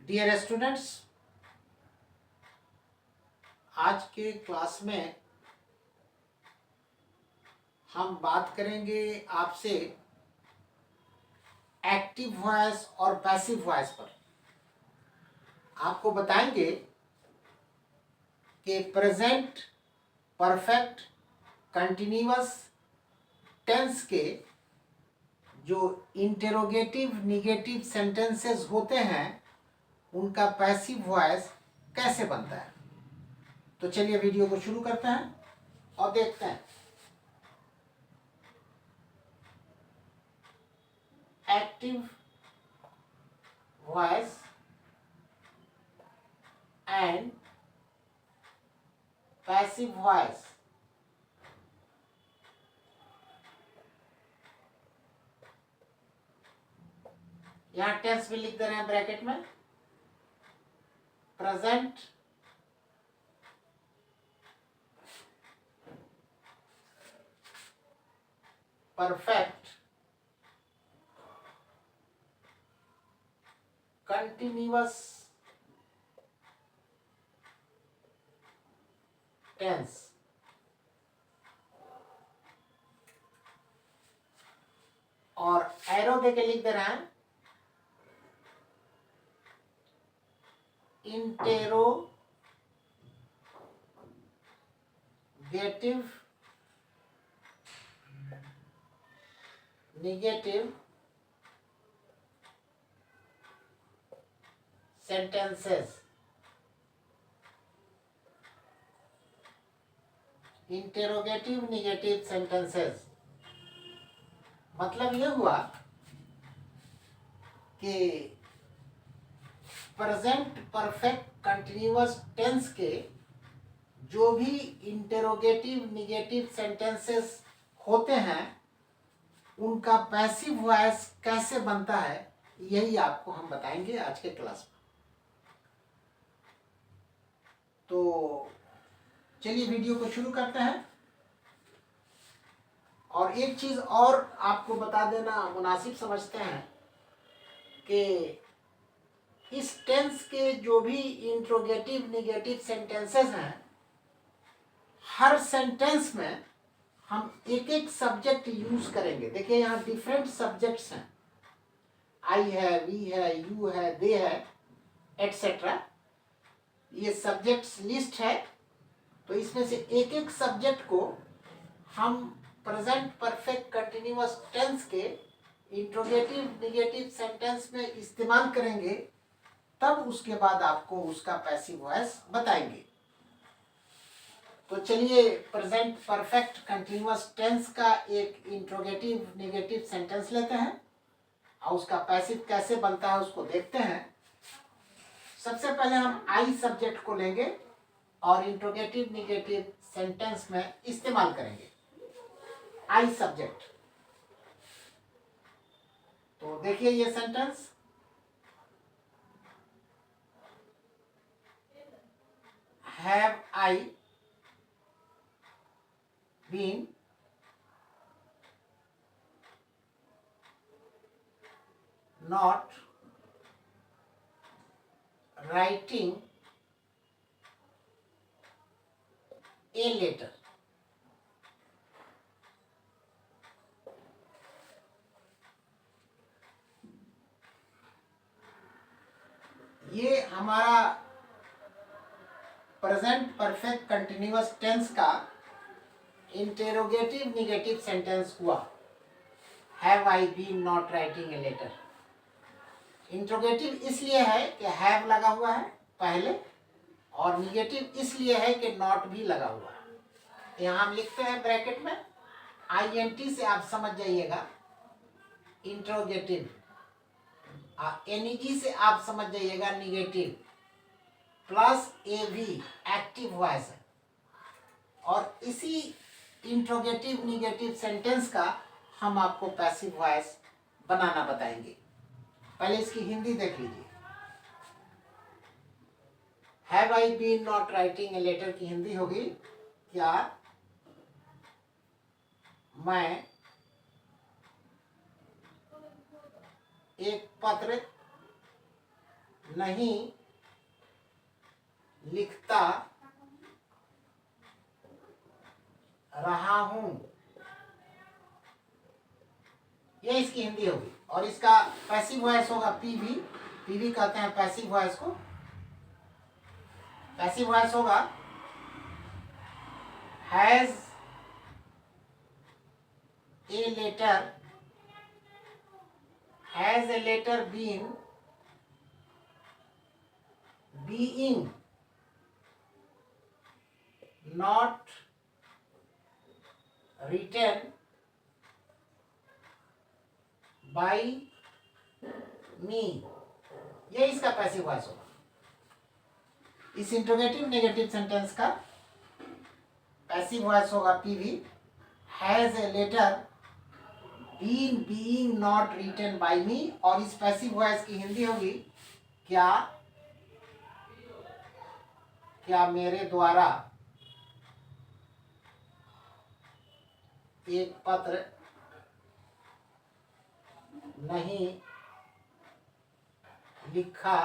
Dear students, आज के class में हम बात करेंगे आपसे एक्टिव वॉइस और पैसिव वॉइस पर। आपको बताएंगे कि प्रेजेंट परफेक्ट कंटिन्यूअस टेंस के जो इंटेरोगेटिव निगेटिव सेंटेंसेस होते हैं उनका पैसिव वॉइस कैसे बनता है। तो चलिए वीडियो को शुरू करते हैं और देखते हैं। Active voice and passive voice. यहां टेंस भी लिख दे रहे हैं ब्रैकेट में। Present perfect continuous tense. और एरो देके लिख दे रहे हैं interrogative negative sentences. Interrogative negative sentences मतलब यह हुआ कि प्रेजेंट परफेक्ट कंटिन्यूअस टेंस के जो भी इंटेरोगेटिव निगेटिव सेंटेंसेस होते हैं उनका पैसिव वॉइस कैसे बनता है, यही आपको हम बताएंगे आज के क्लास में। तो चलिए वीडियो को शुरू करते हैं। और एक चीज और आपको बता देना मुनासिब समझते हैं कि इस टेंस के जो भी इंट्रोगेटिव निगेटिव सेंटेंसेस हैं, हर सेंटेंस में हम एक एक सब्जेक्ट यूज करेंगे। देखिए यहाँ डिफरेंट सब्जेक्ट्स हैं, आई है, वी है, यू है, दे है, एटसेट्रा। ये सब्जेक्ट्स लिस्ट है। तो इसमें से एक एक सब्जेक्ट को हम प्रेजेंट परफेक्ट कंटिन्यूअस टेंस के इंट्रोगेटिव निगेटिव सेंटेंस में इस्तेमाल करेंगे, तब उसके बाद आपको उसका पैसिव वॉइस बताएंगे। तो चलिए प्रेजेंट परफेक्ट कंटिन्यूअस टेंस का एक इंट्रोगेटिव निगेटिव सेंटेंस लेते हैं और उसका पैसिव कैसे बनता है उसको देखते हैं। सबसे पहले हम आई सब्जेक्ट को लेंगे और इंट्रोगेटिव निगेटिव सेंटेंस में इस्तेमाल करेंगे। I subject. तो देखिए ये sentence, have I been not writing a letter. ये हमारा प्रेजेंट परफेक्ट कंटिन्यूअस टेंस का इंटेरोगेटिव निगेटिव सेंटेंस हुआ। Have I been not writing a letter. Interrogative इसलिए है कि हैव लगा हुआ है पहले, और निगेटिव इसलिए है कि नॉट भी लगा हुआ है। यहां हम लिखते हैं ब्रैकेट में INT से आप समझ जाइएगा इंट्रोगेटिव, NEG से आप समझ जाइएगा negative, plus AV active voice है। और इसी इंट्रोगेटिव निगेटिव सेंटेंस का हम आपको पैसिव वॉइस बनाना बताएंगे। पहले इसकी हिंदी देख लीजिए। Have I been not writing a letter की हिंदी होगी, क्या मैं एक पत्र नहीं लिखता रहा हूं, ये इसकी हिंदी होगी। और इसका पैसिव वॉइस होगा पीवी। पीवी कहते हैं पैसिव वॉइस को। पैसिव वॉइस होगा has a letter been being not written by me, ये इसका पैसिव वॉइस होगा। इस इंट्रोगेटिव नेगेटिव सेंटेंस का पैसिव वॉइस होगा PV. Has a letter been being not written by me, और इस पैसिव वॉइस की हिंदी होगी क्या मेरे द्वारा एक पत्र नहीं लिखा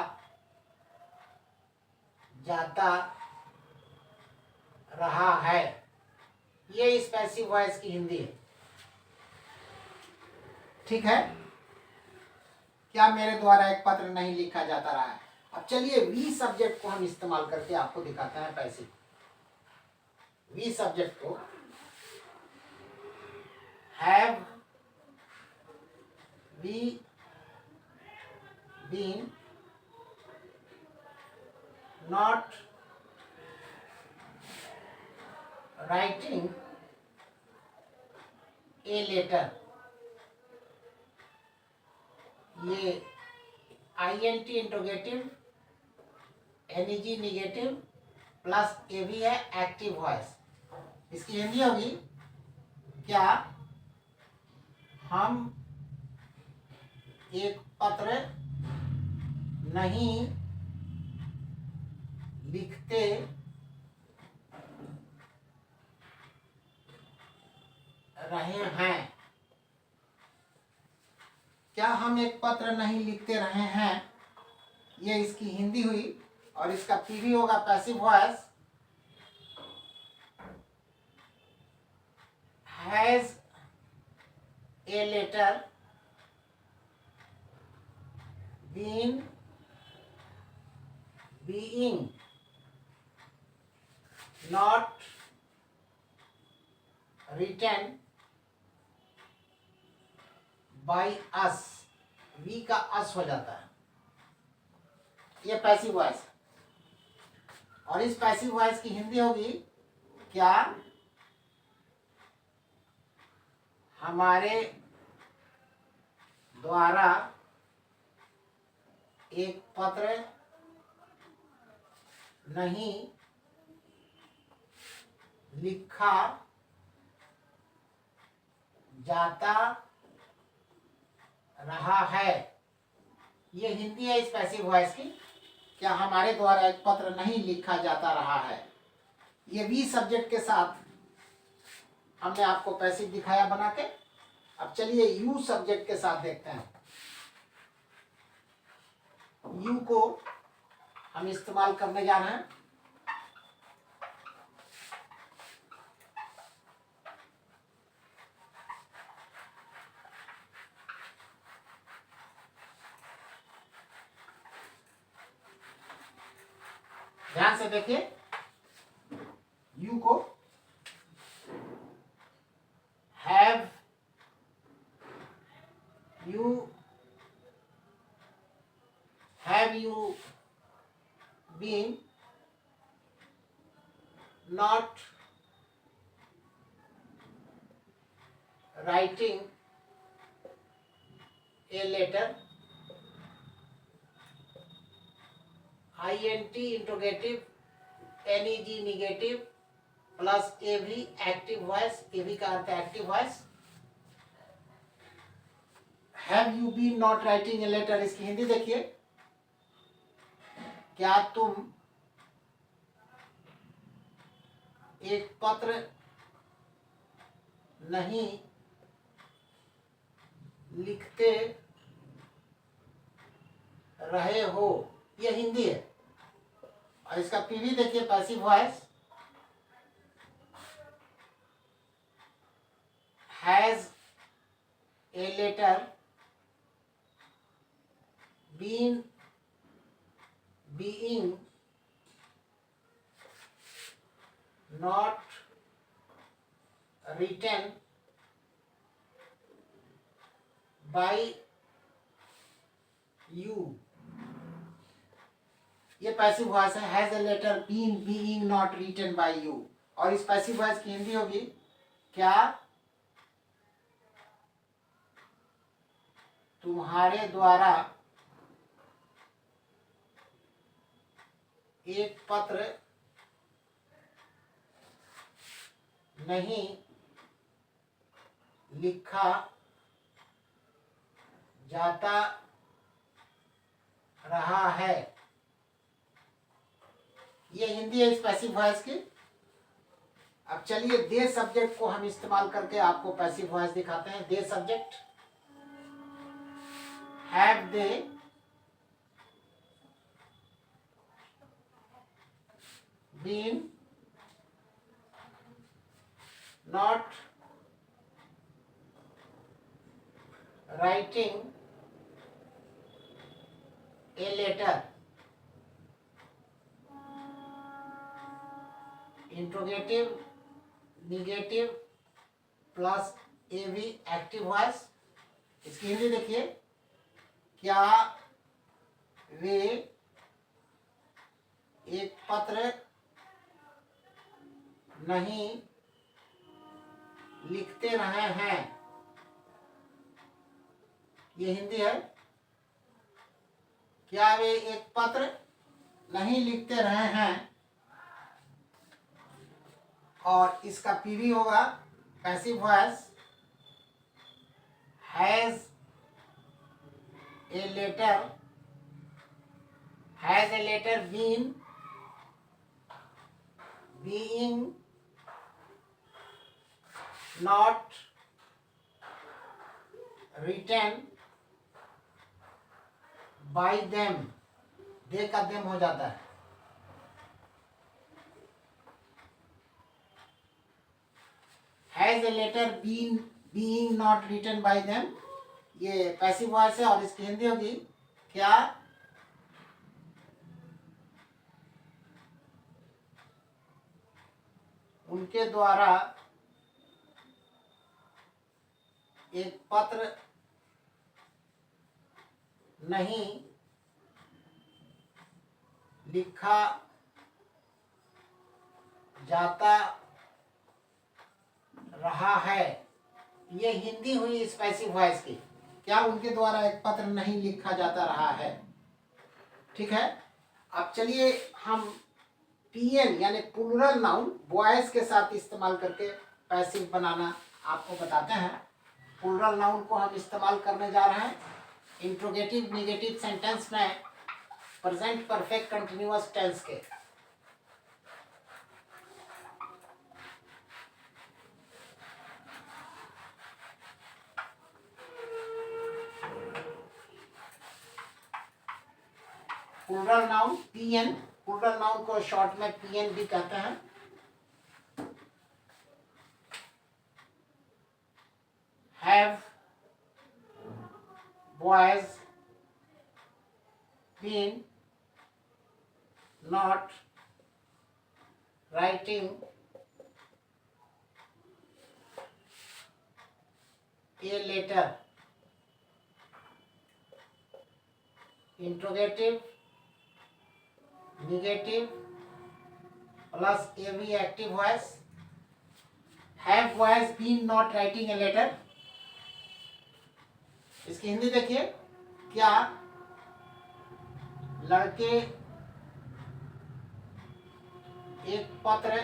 जाता रहा है, ये इस पैसिव वॉइस की हिंदी है। ठीक है, क्या मेरे द्वारा एक पत्र नहीं लिखा जाता रहा है। अब चलिए वी सब्जेक्ट को हम इस्तेमाल करके आपको दिखाते हैं पैसिव। वी सब्जेक्ट को have we been not writing a letter, ये INT interrogative NEG negative plus AV है एक्टिव वॉइस। इसकी हिंदी होगी क्या हम एक पत्र नहीं लिखते रहे हैं। क्या हम एक पत्र नहीं लिखते रहे हैं, ये इसकी हिंदी हुई। और इसका पीवी होगा passive voice has a letter been being not written by us, we का us हो जाता है, ये पैसिव वॉइस। और इस पैसिव वॉइस की हिंदी होगी क्या हमारे द्वारा एक पत्र नहीं लिखा जाता रहा है, ये हिंदी है इस पैसिव वॉइस की। क्या हमारे द्वारा एक पत्र नहीं लिखा जाता रहा है, ये वी सब्जेक्ट के साथ हमने आपको पैसिव दिखाया बना के। अब चलिए यू सब्जेक्ट के साथ देखते हैं। यू को हम इस्तेमाल करने जा रहे हैं। ध्यान से देखिए, यू को have you been not writing a letter, INT interrogative NEG negative plus AV active voice, AV का अर्थ है active voice. Have you been not writing a letter, इसकी हिंदी देखिए क्या तुम एक पत्र नहीं लिखते रहे हो, ये हिंदी है। और इसका पीवी देखिए, passive voice, has a letter been being not written by you। ये पैसिव वॉइस है, has a letter been being not written by you. और इस पैसिव वॉइस की हिंदी होगी, क्या तुम्हारे द्वारा एक पत्र नहीं लिखा जाता रहा है। ये हिंदी है इस पैसिव वॉइस की। अब चलिए दे सब्जेक्ट को हम इस्तेमाल करके आपको पैसिव वॉइस दिखाते हैं। They subject, have they been not writing a letter। Interrogative negative plus AV active voice. इसकी हिंदी देखिए, क्या वे एक पत्र नहीं लिखते रहे हैं। ये हिंदी है, क्या वे एक पत्र नहीं लिखते रहे हैं। और इसका पीवी होगा passive voice, has a letter been being not written by them। They का देम हो जाता है। Has a letter been being not written by them, ये पैसिव वॉइस है। और इसकी हिंदी होगी, क्या उनके द्वारा एक पत्र नहीं लिखा जाता रहा है। ये हिंदी हुई इस पैसिव वॉइस की, क्या उनके द्वारा एक पत्र नहीं लिखा जाता रहा है। ठीक है। अब चलिए हम पीएन यानी प्लूरल नाउन बॉयज के साथ इस्तेमाल करके पैसिव बनाना आपको बताते हैं। प्लूरल नाउन को हम इस्तेमाल करने जा रहे हैं इंट्रोगेटिव निगेटिव सेंटेंस में प्रेजेंट परफेक्ट कंटिन्यूअस टेंस के। Plural noun PN, plural noun को शॉर्ट में पीएन भी कहते हैं। Have boys been not writing a letter? Interrogative, negative plus AV active voice. Have boys been not writing a letter? इसकी हिंदी देखिए, क्या लड़के एक पत्र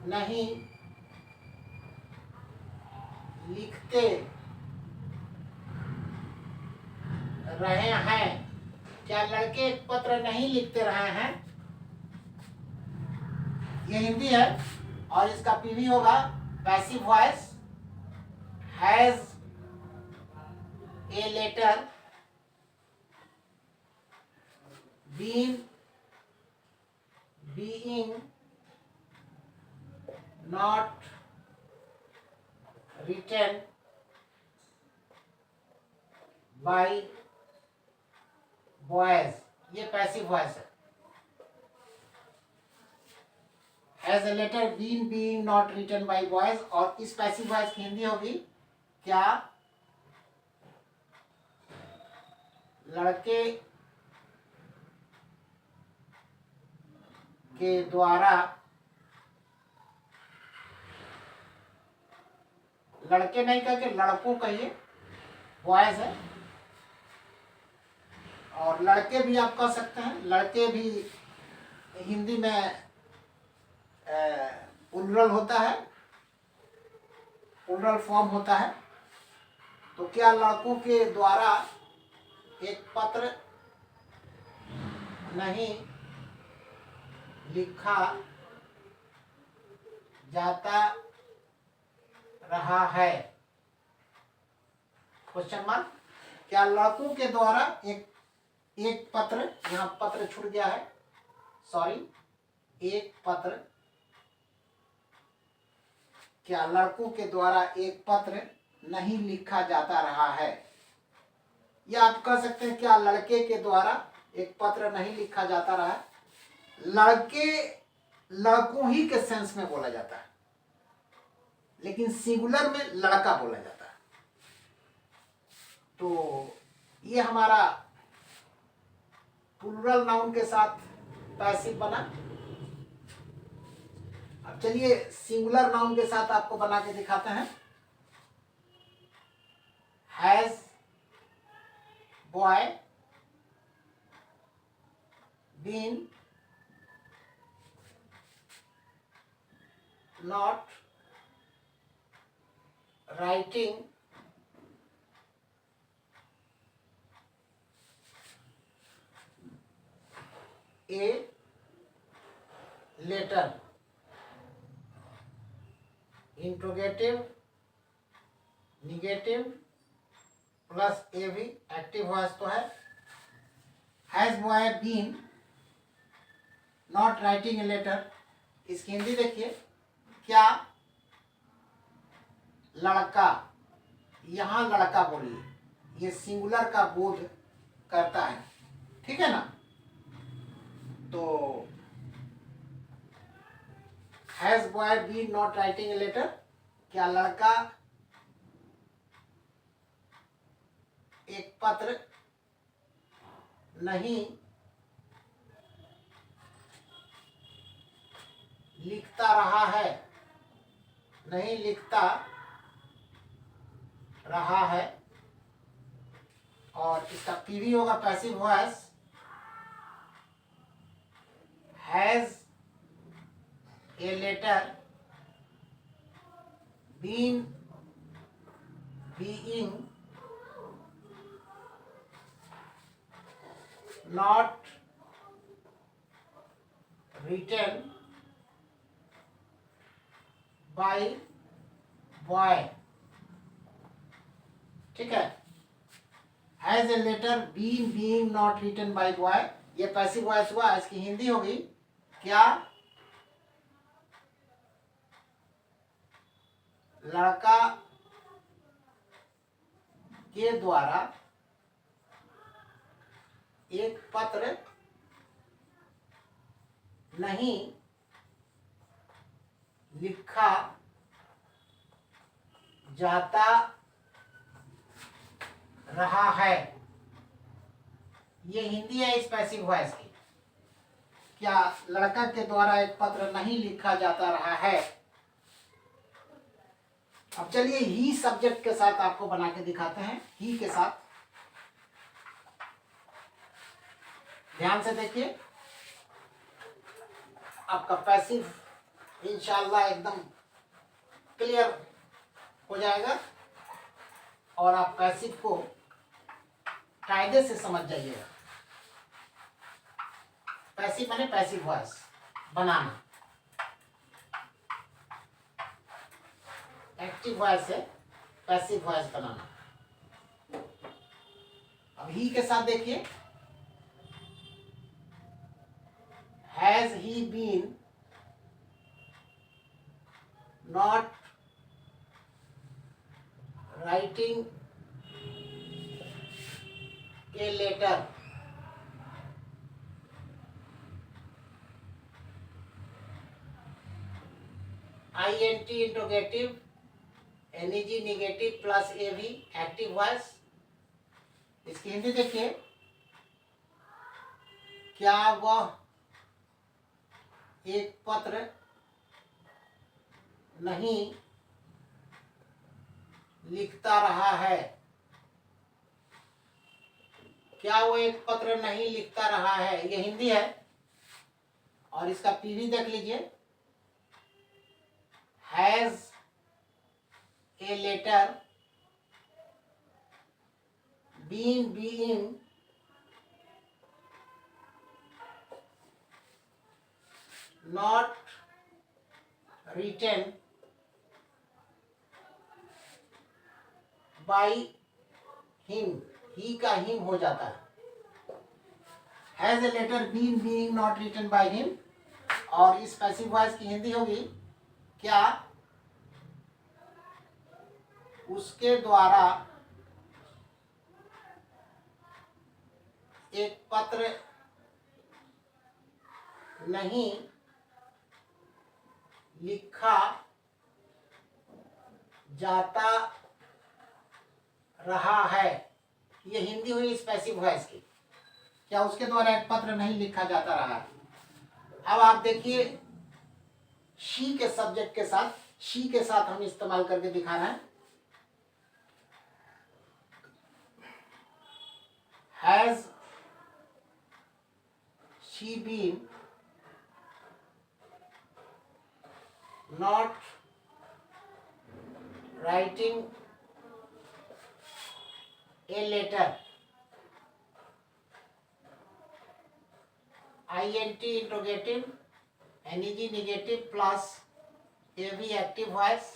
नहीं लिखते रहे हैं। क्या लड़के एक पत्र नहीं लिखते रहे हैं, ये हिंदी है। और इसका पीवी होगा passive voice, has a letter being not written by boys, ये पैसिव वॉइस है। Has a letter been being not written by boys, और इस पैसिव वॉइस की हिंदी होगी क्या लड़के के द्वारा, लड़के नहीं कह के लड़कों कहिए, बॉयज है, और लड़के भी आप कह सकते हैं। लड़के भी हिंदी में प्लुरल होता है, प्लुरल फॉर्म होता है। तो क्या लड़कों के द्वारा एक पत्र नहीं लिखा जाता रहा है? Question mark. क्या लड़कों के द्वारा एक पत्र, यहाँ पत्र छूट गया है, सॉरी, एक पत्र, क्या लड़कों के द्वारा एक पत्र नहीं लिखा जाता रहा है? या आप कह सकते हैं क्या लड़के के द्वारा एक पत्र नहीं लिखा जाता रहा है? लड़के लड़कों ही के सेंस में बोला जाता है, लेकिन सिंगुलर में लड़का बोला जाता है। तो ये हमारा प्लुरल नाउन के साथ पैसिव बना। अब चलिए सिंगुलर नाउन के साथ आपको बना के दिखाते हैं। Has boy been not writing a letter, interrogative negative plus A V active voice तो है। Has boy been not writing a letter, इसकी हिंदी देखिए, क्या लड़का, यहां लड़का बोलिए, ये सिंगुलर का बोध करता है, ठीक है ना। तो has boy been not writing a letter, क्या लड़का एक पत्र नहीं लिखता रहा है, नहीं लिखता रहा है। और इसका पीवी होगा passive voice, has a letter been being not written by boy, ठीक है। Has a letter been being not written by boy, ये पैसिव वॉइस हुआ। इसकी हिंदी होगी क्या लड़का के द्वारा एक पत्र नहीं लिखा जाता रहा है। ये हिंदी है इस पैसिव वॉइस की। क्या लड़का के द्वारा एक पत्र नहीं लिखा जाता रहा है। अब चलिए ही सब्जेक्ट के साथ आपको बना के दिखाते हैं। ही के साथ ध्यान से देखिए, आपका पैसिव इंशाल्लाह एकदम क्लियर हो जाएगा और आप पैसिव को कायदे से समझ जाइएगा। पैसिव माने पैसिव वॉइस बनाना, एक्टिव वॉइस है पैसिव वॉइस बनाना। अब ही के साथ देखिए, has he been not writing a letter, INT interrogative, NEG negative plus AV active voice. इसकी हिंदी देखिए, क्या वह एक पत्र नहीं लिखता रहा है? क्या वो एक पत्र नहीं लिखता रहा है, ये हिंदी है। और इसका पीवी देख लीजिए, has a letter been being not written by him, he का हिम हो जाता है। Has a letter been being not written by him. और इस पैसिव वॉइस की हिंदी होगी, क्या उसके द्वारा एक पत्र नहीं लिखा जाता रहा है। ये हिंदी हुई इस पैसिव वॉइस की, क्या उसके द्वारा एक पत्र नहीं लिखा जाता रहा है। अब आप देखिए, शी के सब्जेक्ट के साथ, शी के साथ हम इस्तेमाल करके दिखा रहे हैं। Has she been not writing a letter, INT interrogative, NEG negative plus AV active voice.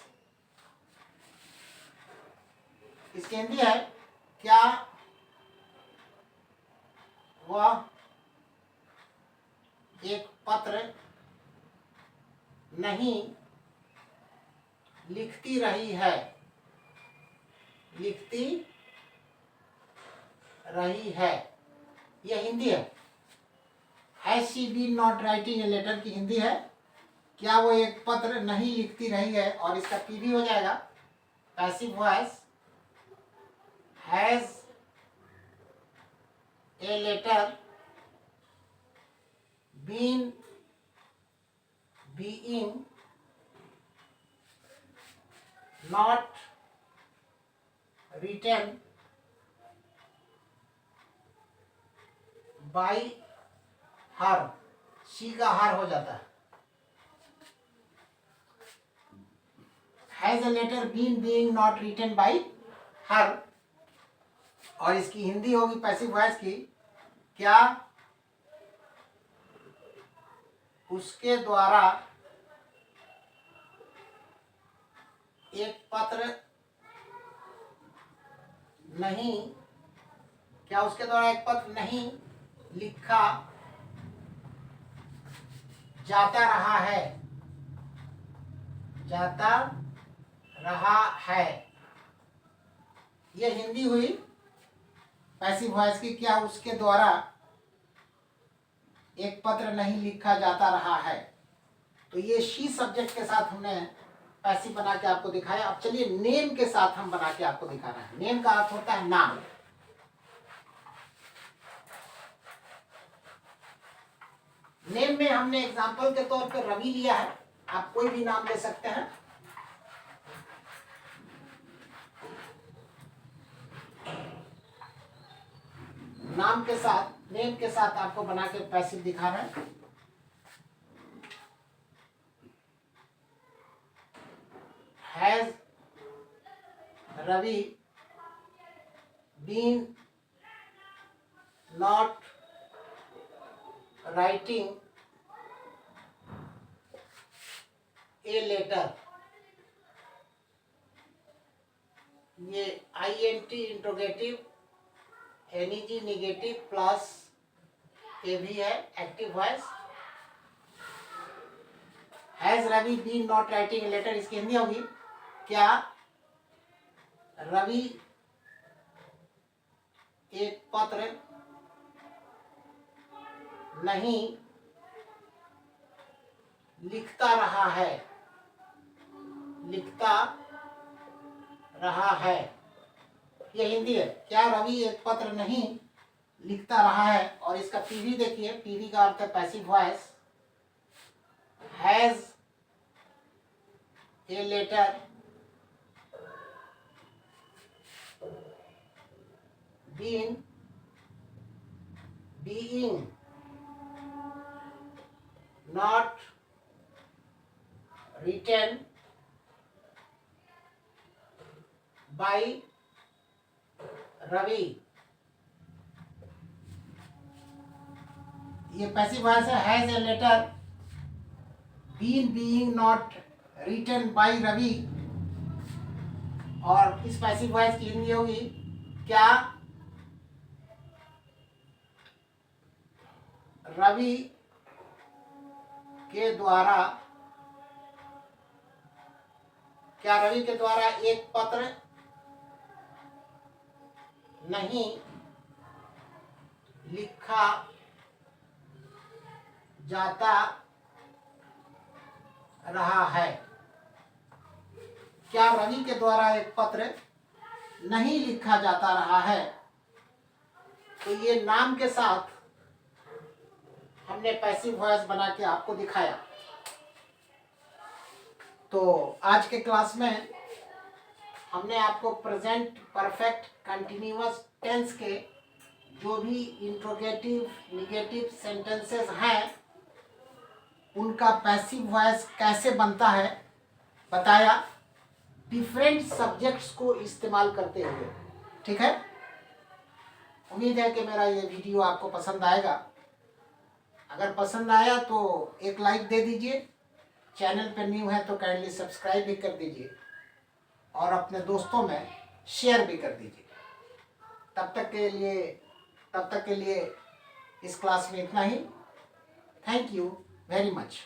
इसकी हिंदी है, क्या वह एक पत्र नहीं लिखती रही है, लिखती रही है। यह हिंदी है। Has she been not writing a letter की हिंदी है, क्या वो एक पत्र नहीं लिखती रही है। और इसका पीवी हो जाएगा passive voice, has a letter been being not written by her, she का हर हो जाता है। Has a letter been being not written by her. और इसकी हिंदी होगी पैसिव वॉइस की, क्या उसके द्वारा एक पत्र नहीं, क्या उसके द्वारा एक पत्र नहीं लिखा जाता रहा है, जाता रहा है। यह हिंदी हुई पैसिव वॉइस की, क्या उसके द्वारा एक पत्र नहीं लिखा जाता रहा है। तो ये शी सब्जेक्ट के साथ हमने पैसिव बना के आपको दिखाया। अब चलिए नेम के साथ हम बना के आपको दिखा रहे हैं। नेम का अर्थ होता है नाम। नेम में हमने एग्जाम्पल के तौर पर रवि लिया है, आप कोई भी नाम ले सकते हैं। नाम के साथ, नेम के साथ आपको बना के पैसिव दिखा रहे हैं। Has Ravi been not writing a letter, ये INT interrogative, NEG negative plus AV है active voice. Has Ravi been not writing a letter, इसकी हिंदी होगी क्या रवि एक पत्र नहीं लिखता रहा है, लिखता रहा है, ये हिंदी है। क्या रवि एक पत्र नहीं लिखता रहा है? और इसका पीवी देखिए, पीवी का अर्थ है passive voice. Has a letter been being not written by Ravi, ये पैसिव वॉइस है। Has a letter been being not written by Ravi, और इस पैसिव वॉइस की हिंदी होगी क्या रवि के द्वारा, क्या रवि के द्वारा एक पत्र नहीं लिखा जाता रहा है? क्या रवि के द्वारा एक पत्र नहीं लिखा जाता रहा है? तो ये नाम के साथ हमने पैसिव वॉइस बना के आपको दिखाया। तो आज के क्लास में हमने आपको प्रेजेंट परफेक्ट कंटिन्यूअस टेंस के जो भी इंट्रोगेटिव निगेटिव सेंटेंसेस हैं उनका पैसिव वॉइस कैसे बनता है बताया, डिफरेंट सब्जेक्ट्स को इस्तेमाल करते हुए। ठीक है, उम्मीद है कि मेरा ये वीडियो आपको पसंद आएगा। अगर पसंद आया तो एक लाइक दे दीजिए, चैनल पर न्यू है तो काइंडली सब्सक्राइब भी कर दीजिए और अपने दोस्तों में शेयर भी कर दीजिए। तब तक के लिए इस क्लास में इतना ही। Thank you very much.